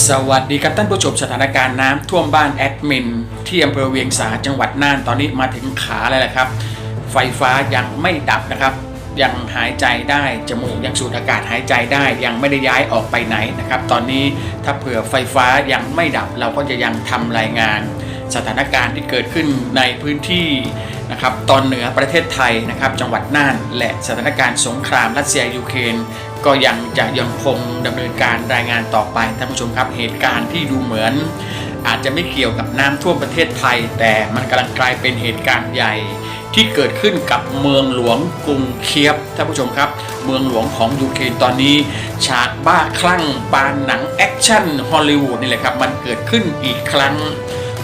สวัสดีครับท่านผู้ชมสถานการณ์น้ำท่วมบ้านแอดมินที่อำเภอเวียงสาจังหวัดน่านตอนนี้มาถึงขาเลยแหละครับไฟฟ้ายังไม่ดับนะครับยังหายใจได้จมูกยังสูดอากาศหายใจได้ยังไม่ได้ย้ายออกไปไหนนะครับตอนนี้ถ้าเผื่อไฟฟ้ายังไม่ดับเราก็จะยังทำรายงานสถานการณ์ที่เกิดขึ้นในพื้นที่นะครับตอนเหนือประเทศไทยนะครับจังหวัดน่านและสถานการณ์สงครามรัสเซียยูเครนก็ยังคงดำเนินการรายงานต่อไปท่านผู้ชมครับเหตุการณ์ที่ดูเหมือนอาจจะไม่เกี่ยวกับน้ำท่วมประเทศไทยแต่มันกำลังกลายเป็นเหตุการณ์ใหญ่ที่เกิดขึ้นกับเมืองหลวงกรุงเคียฟท่านผู้ชมครับเมืองหลวงของยูเครนตอนนี้ฉากบ้าคลั่งปานหนังแอคชั่นฮอลลีวูดนี่แหละครับมันเกิดขึ้นอีกครั้ง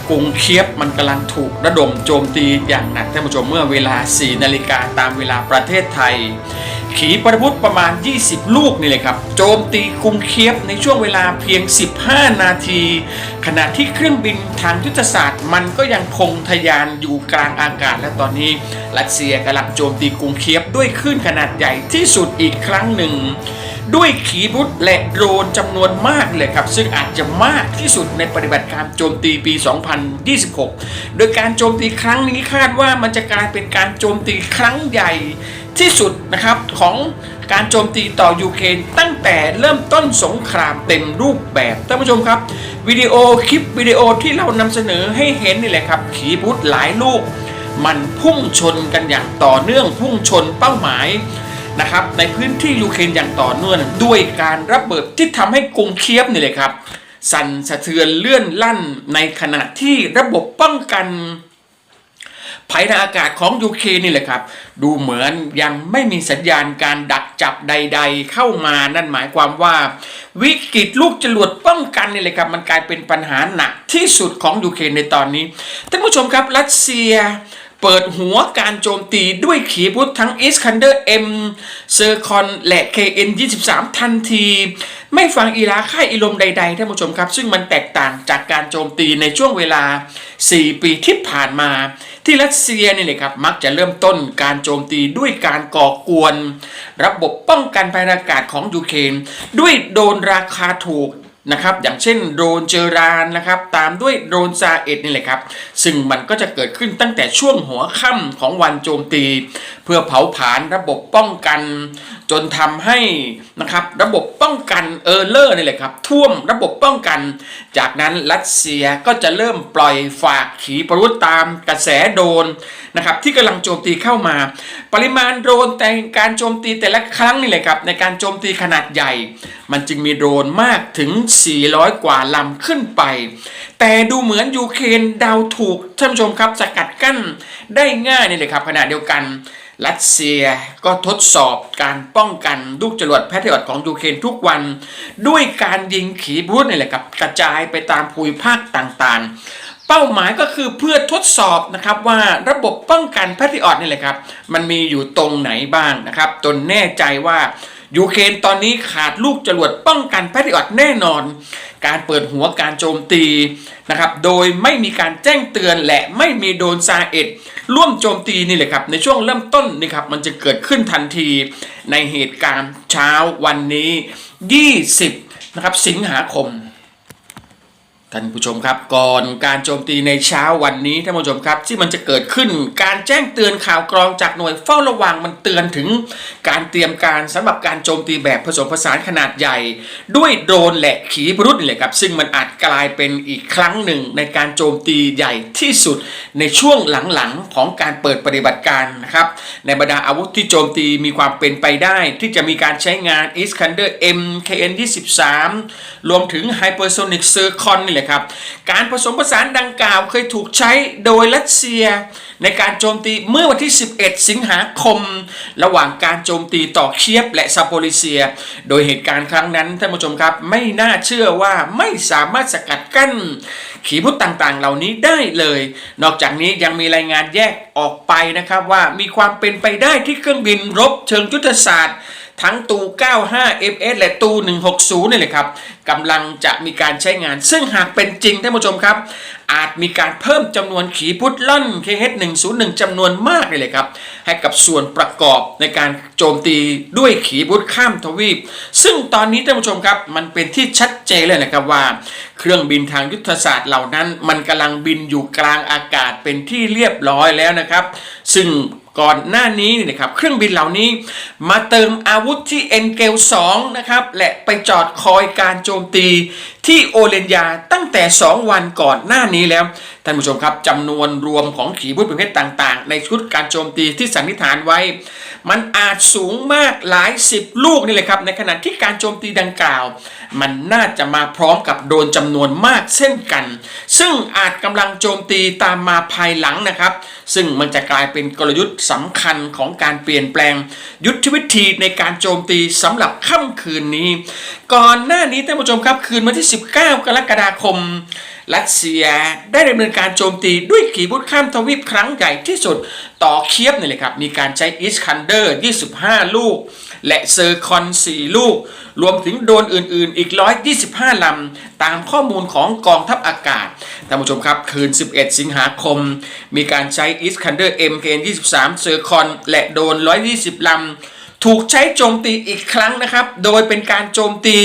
กรุงเคียฟมันกำลังถูกระดมโจมตีอย่างหนักท่านผู้ชมเมื่อเวลา 4 นาฬิกาตามเวลาประเทศไทยขีปนาวุธประมาณ 20 ลูกนี่เลยครับโจมตีกรุงเคียฟในช่วงเวลาเพียง 15 นาทีขณะที่เครื่องบินทางยุทธศาสตร์มันก็ยังคงทะยานอยู่กลางอากาศและตอนนี้รัสเซียกำลังโจมตีกรุงเคียฟด้วยคลื่นขนาดใหญ่ที่สุดอีกครั้งหนึ่งด้วยขีปนาวุธและโดรนจำนวนมากเลยครับซึ่งอาจจะมากที่สุดในปฏิบัติการโจมตีปี 2026 โดยการโจมตีครั้งนี้คาดว่ามันจะกลายเป็นการโจมตีครั้งใหญ่ที่สุดนะครับของการโจมตีต่อยูเครนตั้งแต่เริ่มต้นสงครามเต็มรูปแบบท่านผู้ชมครับคลิปวิดีโอที่เรานำเสนอให้เห็นนี่แหละครับขีปนาวุธหลายลูกมันพุ่งชนกันอย่างต่อเนื่องพุ่งชนเป้าหมายนะครับในพื้นที่ยูเครนอย่างต่อเนื่องด้วยการระเบิดที่ทำให้กรุงเคียฟนี่เลยครับสั่นสะเทือนเลื่อนลั่นในขณะที่ระบบป้องกันภัยทางอากาศของยูเครนนี่แหละครับดูเหมือนยังไม่มีสัญญาณการดักจับใดๆเข้ามานั่นหมายความว่าวิกฤตลูกจรวดป้องกันนี่แหละครับมันกลายเป็นปัญหาหนักที่สุดของยูเครนในตอนนี้ท่านผู้ชมครับรัสเซียเปิดหัวการโจมตีด้วยขีปนาวุธทั้ง Iskander M เซอร์คอนและ KN-23 ทันทีไม่ฟังอีราค่ายอิลมใดๆท่านผู้ชมครับซึ่งมันแตกต่างจากการโจมตีในช่วงเวลา 4 ปีที่ผ่านมาที่รัสเซียนี่เลยครับมักจะเริ่มต้นการโจมตีด้วยการก่อกวนระบบป้องกันภัยอากาศของยูเครนด้วยโดรนราคาถูกนะครับอย่างเช่นโดรนเจอรานนะครับตามด้วยโดรนซาเอ็ดนี่แหละครับซึ่งมันก็จะเกิดขึ้นตั้งแต่ช่วงหัวค่ำของวันโจมตีเพื่อเผาผลาญระบบป้องกันจนทำให้นะครับระบบป้องกันเลอร์นี่แหละครับท่วมระบบป้องกันจากนั้นรัสเซียก็จะเริ่มปล่อยฝากขีปนาวุธตามกระแสโดรนนะครับที่กำลังโจมตีเข้ามาปริมาณโดรนแต่การโจมตีแต่ละครั้งนี่แหละครับในการโจมตีขนาดใหญ่มันจึงมีโดรนมากถึง400 กว่าลำขึ้นไปแต่ดูเหมือนยูเครนเดาถูกท่านผู้ชมครับสกัดกั้นได้ง่ายนี่เลยครับขณะเดียวกันรัสเซียก็ทดสอบการป้องกันลูกจรวดแพทริอตของยูเครนทุกวันด้วยการยิงขีปนาวุธนี่แหละครับกระจายไปตามภูมิภาคต่างๆเป้าหมายก็คือเพื่อทดสอบนะครับว่าระบบป้องกันแพทริอตนี่แหละครับมันมีอยู่ตรงไหนบ้างนะครับจนแน่ใจว่ายูเครนตอนนี้ขาดลูกจรวดป้องกันแพทริอตแน่นอนการเปิดหัวการโจมตีนะครับโดยไม่มีการแจ้งเตือนและไม่มีโดรนซาเอ็ดร่วมโจมตีนี่แหละครับในช่วงเริ่มต้นนี่ครับมันจะเกิดขึ้นทันทีในเหตุการณ์เช้าวันนี้20นะครับสิงหาคมท่านผู้ชมครับก่อนการโจมตีในเช้าวันนี้ท่านผู้ชมครับที่มันจะเกิดขึ้นการแจ้งเตือนข่าวกรองจากหน่วยเฝ้าระวังมันเตือนถึงการเตรียมการสำหรับการโจมตีแบบผสมผสานขนาดใหญ่ด้วยโดรนและขีปนาวุธนี่แหละครับซึ่งมันอาจกลายเป็นอีกครั้งหนึ่งในการโจมตีใหญ่ที่สุดในช่วงหลังๆของการเปิดปฏิบัติการนะครับในบรรดาอาวุธที่โจมตีมีความเป็นไปได้ที่จะมีการใช้งาน Iskander M KN-23 รวมถึง Hypersonic Zircon นี่แหละครับการผสมผสานดังกล่าวเคยถูกใช้โดยรัสเซียในการโจมตีเมื่อวันที่11 สิงหาคมระหว่างการโจมตีต่อเคียฟและซาโปริเซียโดยเหตุการณ์ครั้งนั้นท่านผู้ชมครับไม่น่าเชื่อว่าไม่สามารถสกัดกั้นขีปนาวุธต่างๆเหล่านี้ได้เลยนอกจากนี้ยังมีรายงานแยกออกไปนะครับว่ามีความเป็นไปได้ที่เครื่องบินรบเชิงยุทธศาสตร์ทั้งตู 95MS และตู 160นี่แหละครับกำลังจะมีการใช้งานซึ่งหากเป็นจริงท่านผู้ชมครับ อาจมีการเพิ่มจำนวนขีปนาวุธล่อน KH-101 จำนวนมากเลยครับให้กับส่วนประกอบในการโจมตีด้วยขีปนาวุธข้ามทวีปซึ่งตอนนี้ท่านผู้ชมครับมันเป็นที่ชัดเจนเลยนะครับว่าเครื่องบินทางยุทธศาสตร์เหล่านั้นมันกำลังบินอยู่กลางอากาศเป็นที่เรียบร้อยแล้วนะครับซึ่งก่อนหน้านี้นะครับเครื่องบินเหล่านี้มาเติมอาวุธที่เอ็นเกล2นะครับและไปจอดคอยการโจมตีที่โอเลนยาตั้งแต่2วันก่อนหน้านี้แล้วท่านผู้ชมครับจำนวนรวมของขีปนาวุธประเภทต่างๆในชุดการโจมตีที่สันนิษฐานไว้มันอาจสูงมากหลาย10ลูกนี่เลยครับในขณะที่การโจมตีดังกล่าวมันน่าจะมาพร้อมกับโดรนจำนวนมากเช่นกันซึ่งอาจกำลังโจมตีตามมาภายหลังนะครับซึ่งมันจะกลายเป็นกลยุทธ์สำคัญของการเปลี่ยนแปลงยุทธวิธีในการโจมตีสำหรับค่ำคืนนี้ก่อนหน้านี้ท่านผู้ชมครับคืนวันที่19 กรกฎาคมรัสเซียได้ดำเนินการโจมตีด้วยขีปนาวุธข้ามทวีปครั้งใหญ่ที่สุดต่อเคียฟนี่เลยครับมีการใช้อิสคันเดอร์25ลูกและเซอร์คอน4ลูกรวมถึงโดรนอื่นๆอีก125ลำตามข้อมูลของกองทัพอากาศท่านผู้ชมครับคืน11 สิงหาคมมีการใช้อิสคันเดอร์ MKN-23 เซอร์คอนและโดรน120ลำถูกใช้โจมตีอีกครั้งนะครับโดยเป็นการโจมตี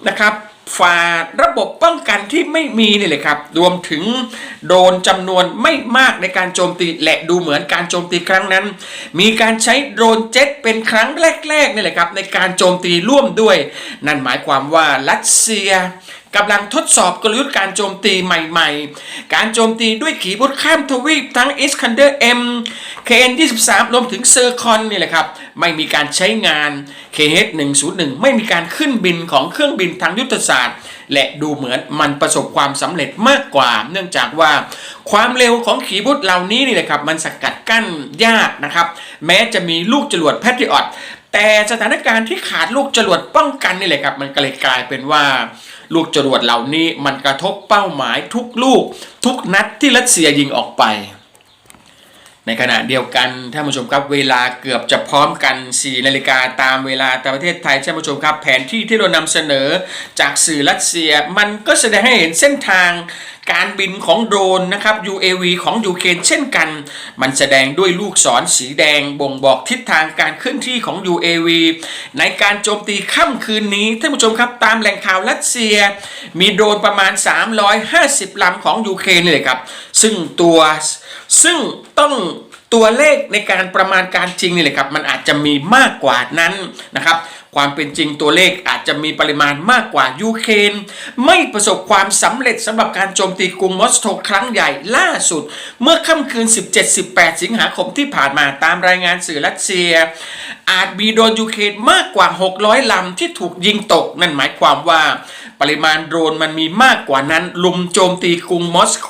นะครับฝ่าระบบป้องกันที่ไม่มีนี่เลยครับรวมถึงโดรนจำนวนไม่มากในการโจมตีและดูเหมือนการโจมตีครั้งนั้นมีการใช้โดรนเจ็ตเป็นครั้งแรกๆนี่แหละครับในการโจมตีร่วมด้วยนั่นหมายความว่ารัสเซียกำลังทดสอบกลยุทธ์การโจมตีใหม่ๆการโจมตีด้วยขีปนาวุธข้ามทวีปทั้ง Iskander M KN-23 รวมถึงเซอร์คอนนี่แหละครับไม่มีการใช้งาน KH-101 ไม่มีการขึ้นบินของเครื่องบินทางยุทธศาสตร์และดูเหมือนมันประสบความสำเร็จมากกว่าเนื่องจากว่าความเร็วของขีปนาวุธเหล่านี้นี่แหละครับมันสกัดกั้นยากนะครับแม้จะมีลูกจรวด Patriot แต่สถานการณ์ที่ขาดลูกจรวดป้องกันนี่แหละครับมันก็เลยกลายเป็นว่าลูกจรวดเหล่านี้มันกระทบเป้าหมายทุกลูกทุกนัดที่รัสเซียยิงออกไปในขณะเดียวกันท่านผู้ชมครับเวลาเกือบจะพร้อมกัน 4 นาฬิกาตามเวลาตามประเทศไทยท่านผู้ชมครับแผนที่ที่เรานำเสนอจากสื่อรัสเซียมันก็แสดงให้เห็นเส้นทางการบินของโดรนนะครับ UAV ของยูเครนเช่นกันมันแสดงด้วยลูกศรสีแดงบ่งบอกทิศทางการเคลื่อนที่ของ UAV ในการโจมตีค่ำคืนนี้ท่านผู้ชมครับตามแหล่งข่าวรัสเซียมีโดรนประมาณ350ลำของยูเครนเลยครับซึ่งต้องตัวเลขในการประมาณการจริงนี่แหละครับมันอาจจะมีมากกว่านั้นนะครับความเป็นจริงตัวเลขอาจจะมีปริมาณมากกว่ายูเครนไม่ประสบความสำเร็จสำหรับการโจมตีกรุงมอสโกครั้งใหญ่ล่าสุดเมื่อค่ำคืน 17-18 สิงหาคมที่ผ่านมาตามรายงานสื่อรัสเซียอาจมีโดรนยูเครนมากกว่า600ลำที่ถูกยิงตกนั่นหมายความว่าปริมาณโดรนมันมีมากกว่านั้นลุมโจมตีกรุงมอสโก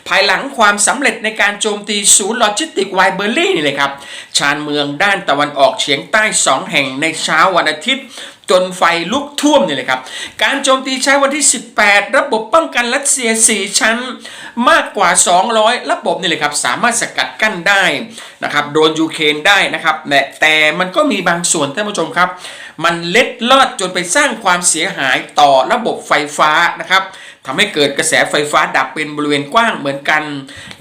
ภายหลังความสำเร็จในการโจมตีศูนย์โลจิสติกไวเบอร์ลี่นี่เลยครับชานเมืองด้านตะวันออกเฉียงใต้2แห่งในเช้าวันอาทิตย์จนไฟลุกท่วมนี่เลยครับการโจมตีใช้วันที่18ระบบป้องกันรัสเซีย4ชั้นมากกว่า200ระบบนี่เลยครับสามารถสกัดกั้นได้นะครับโดนยูเครนได้นะครับแต่มันก็มีบางส่วนท่านผู้ชมครับมันเล็ดลอดจนไปสร้างความเสียหายต่อระบบไฟฟ้านะครับทำให้เกิดกระแสไฟฟ้าดับเป็นบริเวณกว้างเหมือนกัน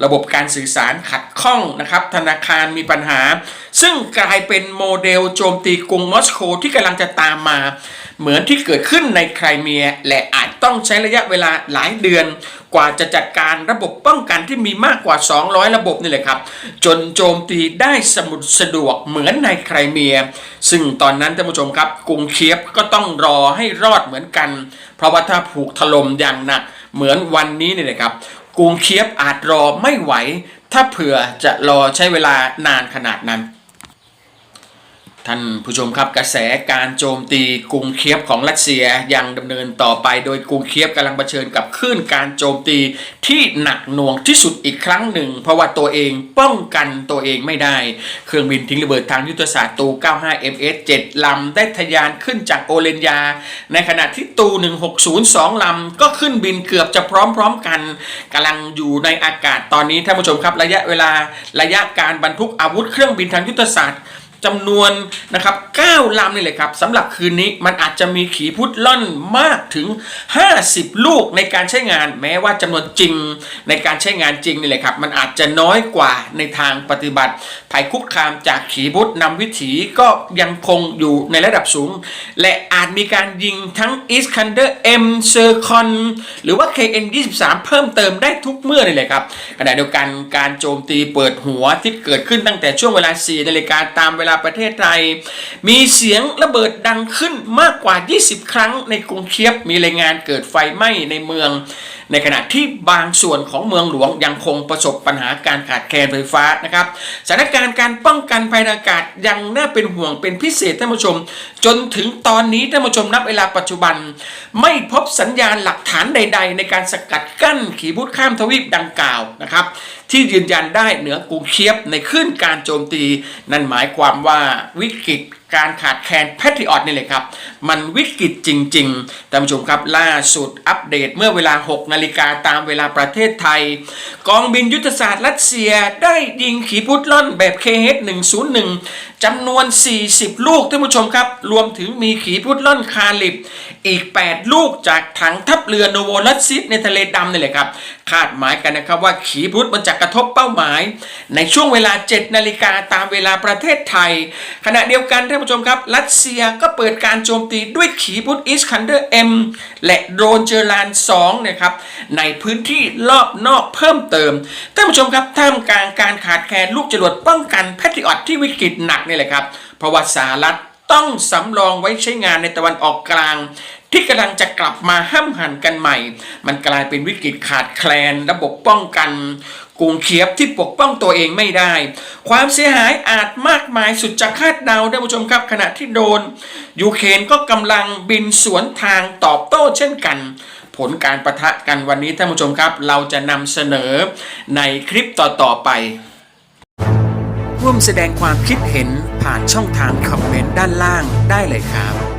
ระบบการสื่อสารขัดข้องนะครับธนาคารมีปัญหาซึ่งกลายเป็นโมเดลโจมตีกรุงมอสโกที่กำลังจะตามมาเหมือนที่เกิดขึ้นในไครเมียและอาจต้องใช้ระยะเวลาหลายเดือนกว่าจะจัดการระบบป้องกันที่มีมากกว่า200ระบบนี่แหละครับจนโจมตีได้สะดวกเหมือนในไครเมียซึ่งตอนนั้นท่านผู้ชมครับกรุงเคียฟก็ต้องรอให้รอดเหมือนกันเพราะว่าถ้าถูกถล่มอย่างหนักเหมือนวันนี้นี่นะครับกรุงเคียฟอาจรอไม่ไหวถ้าเผื่อจะรอใช้เวลานานขนาดนั้นท่านผู้ชมครับกระแสการโจมตีกรุงเคียฟของรัสเซียยังดำเนินต่อไปโดยกรุงเคียฟกำลังเผชิญกับคลื่นการโจมตีที่หนักหน่วงที่สุดอีกครั้งหนึ่งเพราะว่าตัวเองป้องกันตัวเองไม่ได้เครื่องบินทิ้งระเบิดทางยุทธศาสตร์ตู 95MS 7 ลำได้ทะยานขึ้นจากโอเลนยาในขณะที่ตู 1602 ลำก็ขึ้นบินเกือบจะพร้อมๆกันกำลังอยู่ในอากาศตอนนี้ท่านผู้ชมครับระยะการบรรทุกอาวุธเครื่องบินทางยุทธศาสตร์ จำนวนนะครับ9ลำนี่เลยครับสำหรับคืนนี้มันอาจจะมีขีพุทธล่อนมากถึง50ลูกในการใช้งานแม้ว่าจำนวนจริงในการใช้งานจริงนี่เลยครับมันอาจจะน้อยกว่าในทางปฏิบัติภัยคุกคามจากขีพุทธนำวิถีก็ยังคงอยู่ในระดับสูงและอาจมีการยิงทั้ง Iskander M Zircon หรือว่า KN-23 เพิ่มเติมได้ทุกเมื่อเลยครับขณะเดียวกันการโจมตีเปิดหัวที่เกิดขึ้นตั้งแต่ช่วงเวลา 4 นาฬิกาตามเวลาประเทศไทยมีเสียงระเบิดดังขึ้นมากกว่า20ครั้งในกรุงเคียฟมีรายงานเกิดไฟไหม้ในเมืองในขณะที่บางส่วนของเมืองหลวงยังคงประสบปัญหาการขาดแคลนไฟฟ้านะครับสถานการณ์การป้องกันภัยอากาศยังน่าเป็นห่วงเป็นพิเศษท่านผู้ชมจนถึงตอนนี้ท่านผู้ชมนับเวลาปัจจุบันไม่พบสัญญาณหลักฐานใดๆในการสกัดกั้นขีปนาวุธข้ามทวีปดังกล่าวนะครับที่ยืนยันได้เหนือกรุงเคียฟในคลื่นการโจมตีนั่นหมายความว่าวิกฤตการขาดแคลนแพทริออตนี่เลยครับมันวิกฤตจริงๆท่านผู้ชมครับล่าสุดอัปเดตเมื่อเวลา 6 นาฬิกาตามเวลาประเทศไทยกองบินยุทธศาสตร์รัสเซียได้ยิงขีปนาวุธล่อนแบบ KH-101 จำนวน40ลูกท่านผู้ชมครับรวมถึงมีขีปนาวุธล่อนคาลิบอีก8ลูกจากถังทัพเรือโนโวลัสซิสในทะเลดำนี่แหละครับคาดหมายกันนะครับว่าขีปนาวุธมันจะกระทบเป้าหมายในช่วงเวลา 7 นาฬิกาตามเวลาประเทศไทยขณะเดียวกันท่านผู้ชมครับรัสเซียก็เปิดการโจมตีด้วยขีปนาวุธ Iskander M และโดรนเจอราน2นะครับในพื้นที่รอบนอกเพิ่มเติมท่านผู้ชมครับท่ามกลางการขาดแคลนลูกจรวดป้องกันแพทริออตที่วิกฤตหนักนี่แหละครับเพราะว่าสหรัฐต้องสำรองไว้ใช้งานในตะวันออกกลางที่กำลังจะกลับมาห้ำหั่นกันใหม่มันกลายเป็นวิกฤตขาดแคลนระบบป้องกันกรุงเคียฟที่ปกป้องตัวเองไม่ได้ความเสียหายอาจมากมายสุดจะคาดเดาท่านผู้ชมครับขณะที่โดนยูเครนก็กำลังบินสวนทางตอบโต้เช่นกันผลการปะทะกันวันนี้ท่านผู้ชมครับเราจะนำเสนอในคลิปต่อๆไปร่วมแสดงความคิดเห็นผ่านช่องทางคอมเมนต์ด้านล่างได้เลยครับ